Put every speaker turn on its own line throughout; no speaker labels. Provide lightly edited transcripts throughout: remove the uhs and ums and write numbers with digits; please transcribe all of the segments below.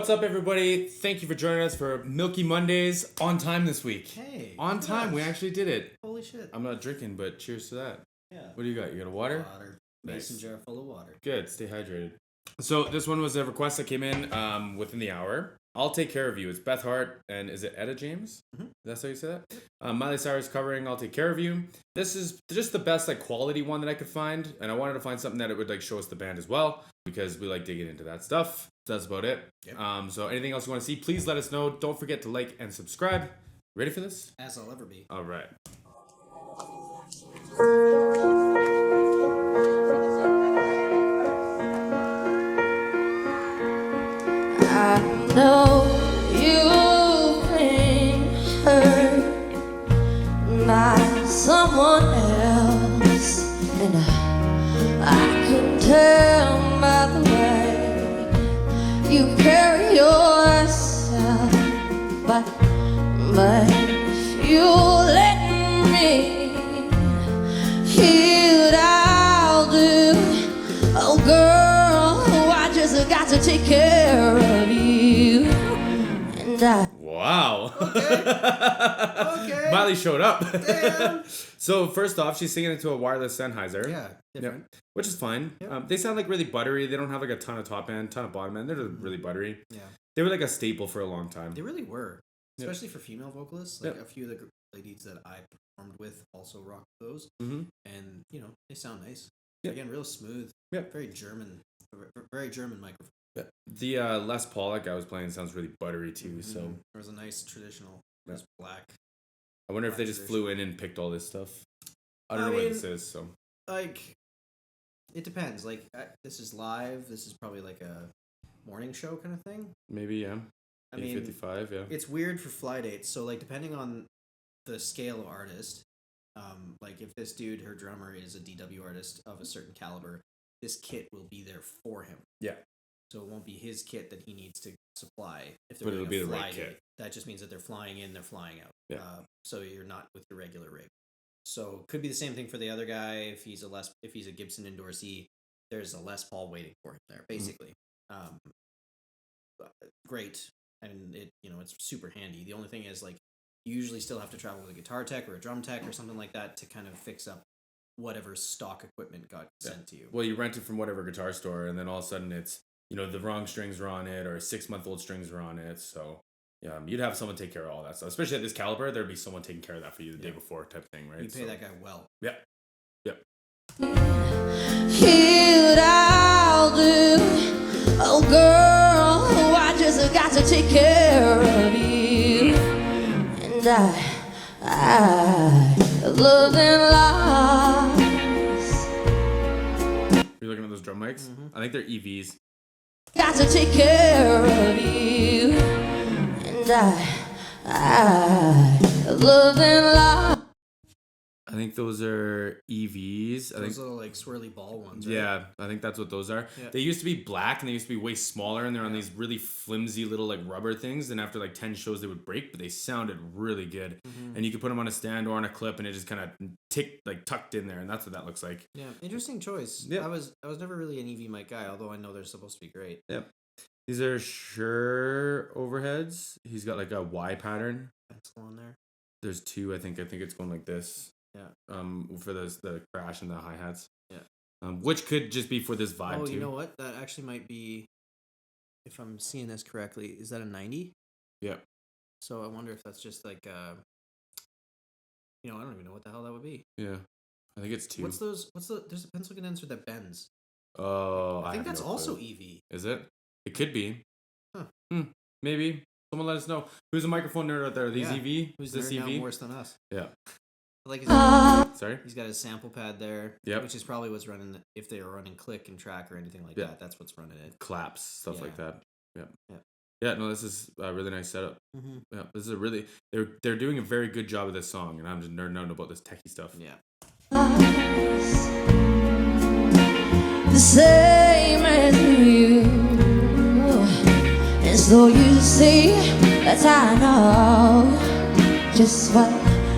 What's up, everybody? Thank you for joining us for Milky Mondays on time this week.
Hey.
On time, we actually did it.
Holy shit.
I'm not drinking, but cheers to that.
Yeah.
What do you got? You got a water?
Water.
Nice.
Mason jar full of water.
Good. Stay hydrated. So this one was a request that came in within the hour. I'll Take Care of You. It's Beth Hart and is it Etta James? Mm-hmm. That's how you say that? Miley Cyrus covering I'll Take Care of You. This is just the best quality one that I could find, and I wanted to find something that it would show us the band as well because we like digging into that stuff. That's about it. Yep. So anything else you want to see, please let us know. Don't forget to like and subscribe. Ready for this?
As I'll ever be.
All right.
I know you've been hurt by someone else, and I can tell by the way you carry yourself, but you let me hear what I'll do. Oh girl, I just got to take care of you. And
Wow.
Okay.
Miley showed up.
Damn.
So first off, she's singing into a wireless Sennheiser.
Yeah, different.
Yep. Which is fine. Yep. They sound really buttery. They don't have a ton of top end, ton of bottom end. They're just really buttery.
Yeah.
They were a staple for a long time.
They really were. Especially for female vocalists. A few of the ladies that I performed with also rocked those. Mm-hmm. And, they sound nice. Yep. Again, real smooth. Yep. Very German microphone.
Yep. The Les Paul that guy was playing sounds really buttery too. Mm-hmm. So
there was a nice traditional, black.
I wonder if they just flew in and picked all this stuff. I don't know what this is. So
it depends. This is live. This is probably a morning show kind of thing.
Maybe, yeah. 8:55, yeah.
It's weird for fly dates. So depending on the scale of artist, if this dude, her drummer, is a DW artist of a certain caliber, this kit will be there for him.
Yeah.
So it won't be his kit that he needs to supply.
But it'll be the right kit.
That just means that they're flying in, they're flying out.
Yeah.
So you're not with your regular rig. So could be the same thing for the other guy. If he's a Gibson endorsee, there's a Les Paul waiting for him there, basically. Mm-hmm. Great. And it's super handy. The only thing is you usually still have to travel with a guitar tech or a drum tech or something like that to kind of fix up whatever stock equipment got sent to you.
Well, you rent it from whatever guitar store, and then all of a sudden it's the wrong strings are on it, or 6-month-old strings are on it. So you'd have someone take care of all that stuff. Especially at this caliber, there'd be someone taking care of that for you the day before, type thing, right?
You pay that guy well.
Yep. Yep.
hear what I'll do. Oh girl, I just got to take care of you. And I love and lost.
You're looking at those drum mics? Mm-hmm. I think they're EVs.
Got to take care of you. And I love and lost.
I think those are EVs.
Those little swirly ball ones, right?
Yeah, I think that's what those are. Yeah. They used to be black and they used to be way smaller, and they're on these really flimsy little rubber things, and after 10 shows they would break, but they sounded really good. Mm-hmm. And you could put them on a stand or on a clip and it just kind of tucked in there, and that's what that looks like.
Yeah, interesting choice. Yeah. I was never really an EV mic guy, although I know they're supposed to be great.
Yep. These are Shure overheads. He's got a Y pattern.
Pencil on there. There's
2, I think it's going like this.
Yeah.
For the crash and the hi-hats.
Yeah.
Which could just be for this vibe too.
Oh, you know what? That actually might be, if I'm seeing this correctly, is that a 90?
Yeah.
So I wonder if that's just I don't even know what the hell that would be.
Yeah. I think it's 2.
There's a pencil condenser that bends.
Oh,
I think that's also EV.
Is it? It could be.
Huh.
Maybe. Someone let us know. Who's a microphone nerd out there? Are these EV?
Who's
this
nerd
EV?
now worse than us?
Yeah.
Sorry? He's got his sample pad there, which is probably what's running, if they were running click and track or anything like that, that's what's running it.
Claps, stuff like that. Yeah, no, this is a really nice setup. Mm-hmm. Yeah, this is they're doing a very good job of this song, and I'm just nerding out about this techie stuff.
Yeah.
The same as you, and so you see that I know just what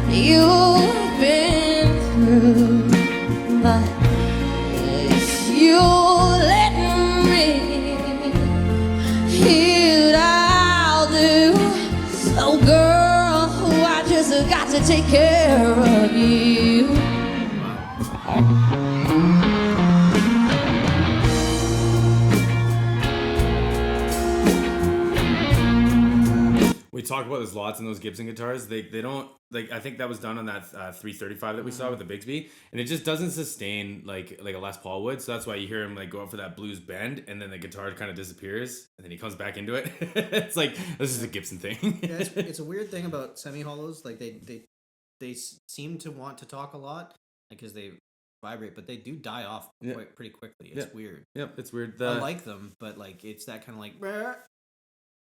you've been through, but if you let me hear
those lots and those Gibson guitars, they don't like. I think that was done on that 335 that we saw with the Bigsby, and it just doesn't sustain like a Les Paul would. So that's why you hear him like go up for that blues bend, and then the guitar kind of disappears, and then he comes back into it. It's like this is a Gibson thing.
Yeah, it's a weird thing about semi-hollows. Like they seem to want to talk a lot because they vibrate, but they do die off pretty quickly. It's weird.
Yep, it's weird.
I like them, but like it's that kind of like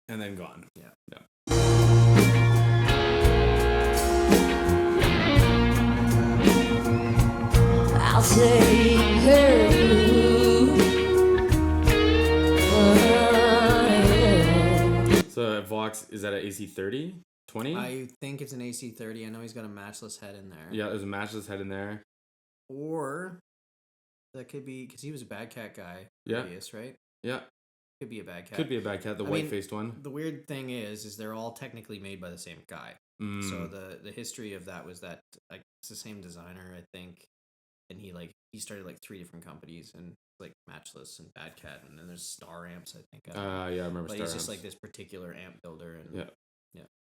and then gone.
Yeah.
I'll take her.
So Vox, is that an AC30? 20?
I think it's an AC30. I know he's got a matchless head in there.
Yeah, there's a matchless head in there.
Or that could be because he was a Bad Cat guy.
Yeah.
Previous, right?
Yeah.
Could be a Bad Cat.
Could be a Bad Cat, the white-faced one.
The weird thing is they're all technically made by the same guy. So the history of that was that like it's the same designer, I think, and he started like 3 different companies and like Matchless and Bad Cat, and then there's Star Amps, I think.
Yeah, I remember
but
Star
he's
Amps.
just like this particular amp builder, and
yeah.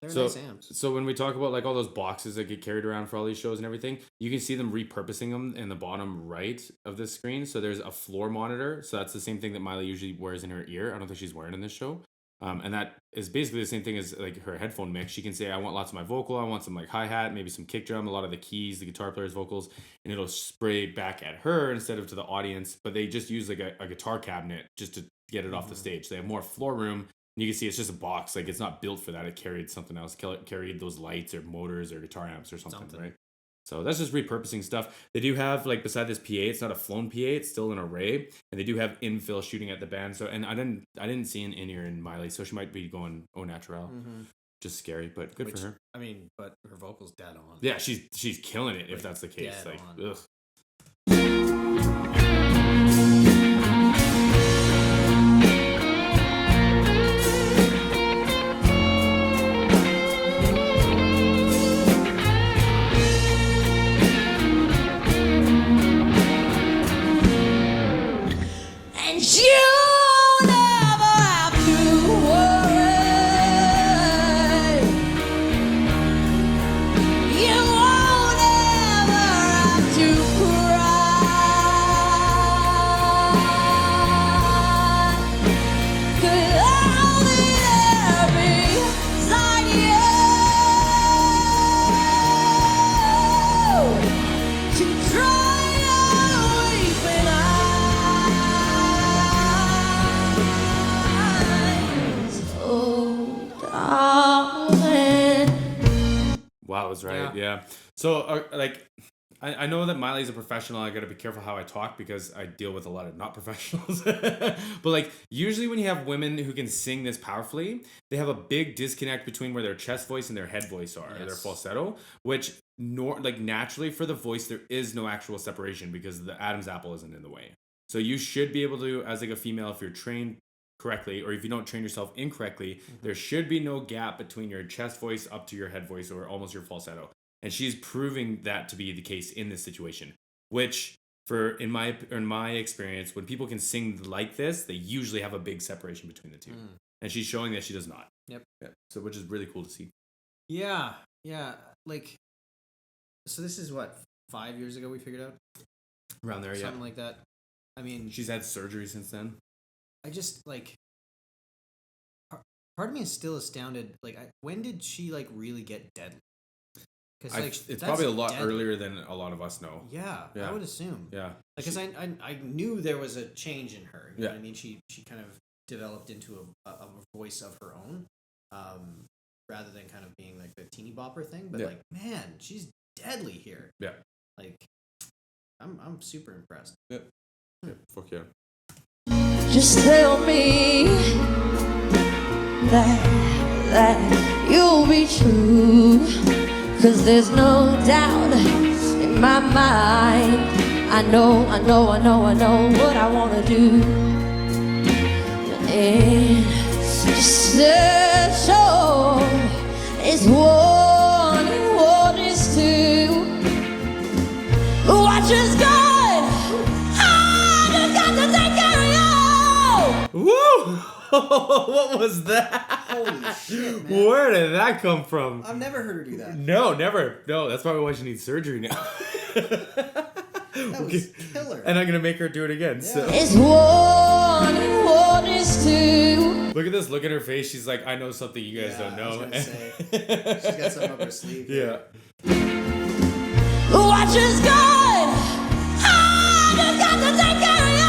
They're
So,
nice amps.
So when we talk about like all those boxes that get carried around for all these shows and everything, you can see them repurposing them in the bottom right of the screen. So there's a floor monitor. So that's the same thing that Miley usually wears in her ear. I don't think she's wearing in this show. And that is basically the same thing as like her headphone mix. She can say, I want lots of my vocal. I want some like hi-hat, maybe some kick drum, a lot of the keys, the guitar player's vocals, and it'll spray back at her instead of to the audience. But they just use like a guitar cabinet just to get it off the stage. They have more floor room. And you can see it's just a box. Like it's not built for that. It carried something else. Carried those lights or motors or guitar amps or something. Right? So that's just repurposing stuff. They do have like beside this PA, it's not a flown PA. It's still an array, and they do have infill shooting at the band. So and I didn't see an in-ear in Miley, so she might be going au naturel. Just scary, but good for her.
I mean, but her vocals dead on.
Yeah, she's killing it if that's the case. Like, ugh. Wow, was right. Yeah. So, like, I know that Miley's a professional. I got to be careful how I talk because I deal with a lot of not professionals. But, like, usually when you have women who can sing this powerfully, they have a big disconnect between where their chest voice and their head voice are, their falsetto, which, naturally for the voice, there is no actual separation because the Adam's apple isn't in the way. So you should be able to, as like a female, if you're trained correctly, or if you don't train yourself incorrectly, there should be no gap between your chest voice up to your head voice or almost your falsetto. And she's proving that to be the case in this situation, which in my experience, when people can sing like this, they usually have a big separation between the two. And she's showing that she does not.
Yep.
Yeah. So, which is really cool to see.
Yeah. Yeah. Like, so this is what, 5 years ago we figured out?
Around there,
Something like that. I mean,
she's had surgery since then.
I just like, part of me is still astounded. Like, when did she like really get deadly? Because like,
it's probably a lot earlier than a lot of us know.
Yeah, I would assume.
Yeah,
because I knew there was a change in her. You know what I mean? She kind of developed into a voice of her own, rather than kind of being like the teeny bopper thing. But like, man, she's deadly here.
Yeah,
like, I'm super impressed.
Yeah, fuck yeah.
Just tell me that you'll be true, 'cause there's no doubt in my mind. I know what I wanna do. And just so it's 1 and 1 is 2. Watch us go.
Woo! What was that?
Holy shit, man.
Where did that come from?
I've never heard her do that.
No, never. No, that's probably why she needs surgery now.
That was killer.
And I'm gonna make her do it again.
Yeah.
So
It's one and one is two.
look at this. Look at her face. She's like, I know something you guys don't know.
I was gonna say. She's got something up her sleeve.
Yeah.
Watch is good. I just got to take care of you.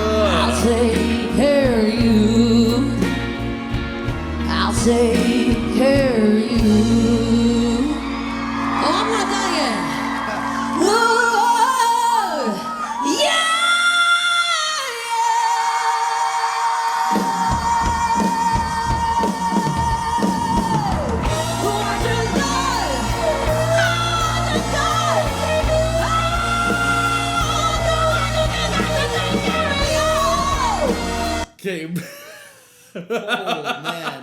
I'll take care of you. I'll take care of you. Oh, I'm not done yet. Whoa, yeah. Watch is good. I just got to take care of you.
Okay.
Oh, man.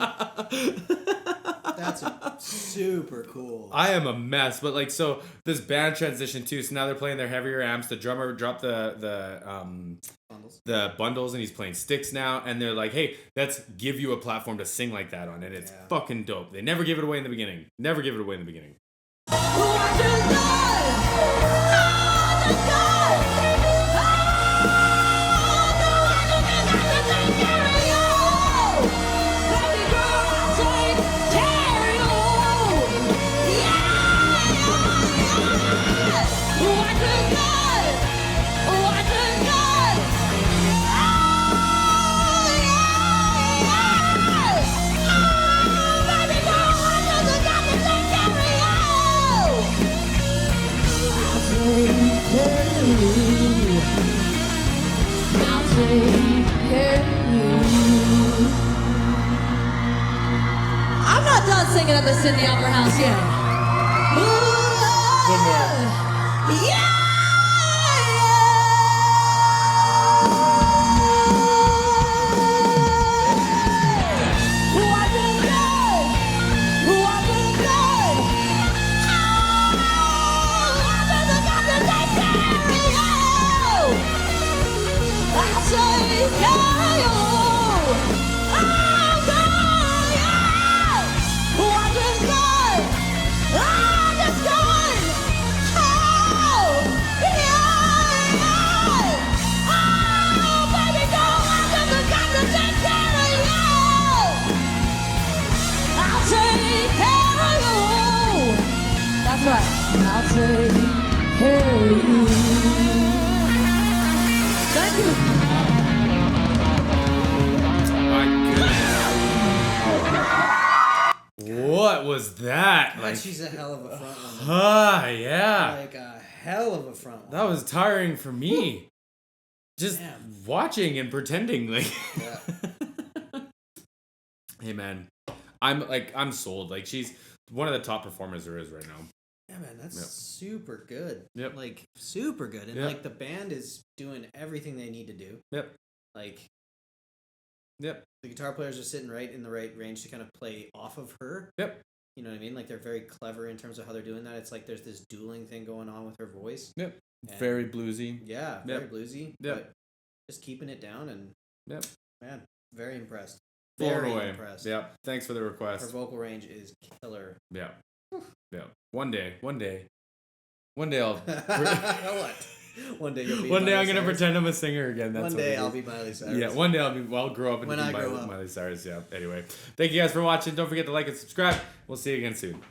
That's super cool.
I am a mess, but like, so this band transition too. So now they're playing their heavier amps. The drummer dropped the bundles, and he's playing sticks now. And they're like, hey, let's give you a platform to sing like that on, and it's fucking dope. They never give it away in the beginning. Never give it away in the beginning.
Watch is good. I just got I'm not done singing at the Sydney Opera House yet.
One more.
Yeah! That's right. I'll take care of you. Thank you.
My goodness. What was that?
Like, she's a hell of a front woman.
Yeah.
Like a hell of a front woman.
That was tiring for me. Just
Damn.
watching and pretending like.
Yeah.
Hey man, I'm sold. Like, she's one of the top performers there is right now.
Yeah, man, that's super good.
Yep.
Like, super good. And,
Yep.
like, the band is doing everything they need to do.
Yep.
Like,
Yep.
the guitar players are sitting right in the right range to kind of play off of her.
Yep.
You know what I mean? Like, they're very clever in terms of how they're doing that. It's like there's this dueling thing going on with her voice.
Yep.
And
Very bluesy.
Yeah, very bluesy.
Yep.
But just keeping it down and,
Yep.
man, very impressed.
Blown
Very
away.
impressed.
Yeah. Thanks for the
Her
request.
vocal range is killer.
Yeah. Yeah. One day I'll.
What? One day you'll be
One day
Miley
I'm gonna
Cyrus.
pretend I'm a singer again. That's
One
what
day
it
I'll
is.
be Miley Cyrus.
Yeah, one day I'll grow up and
When
be
I grow up.
Miley Cyrus. Yeah. Anyway, thank you guys for watching. Don't forget to like and subscribe. We'll see you again soon.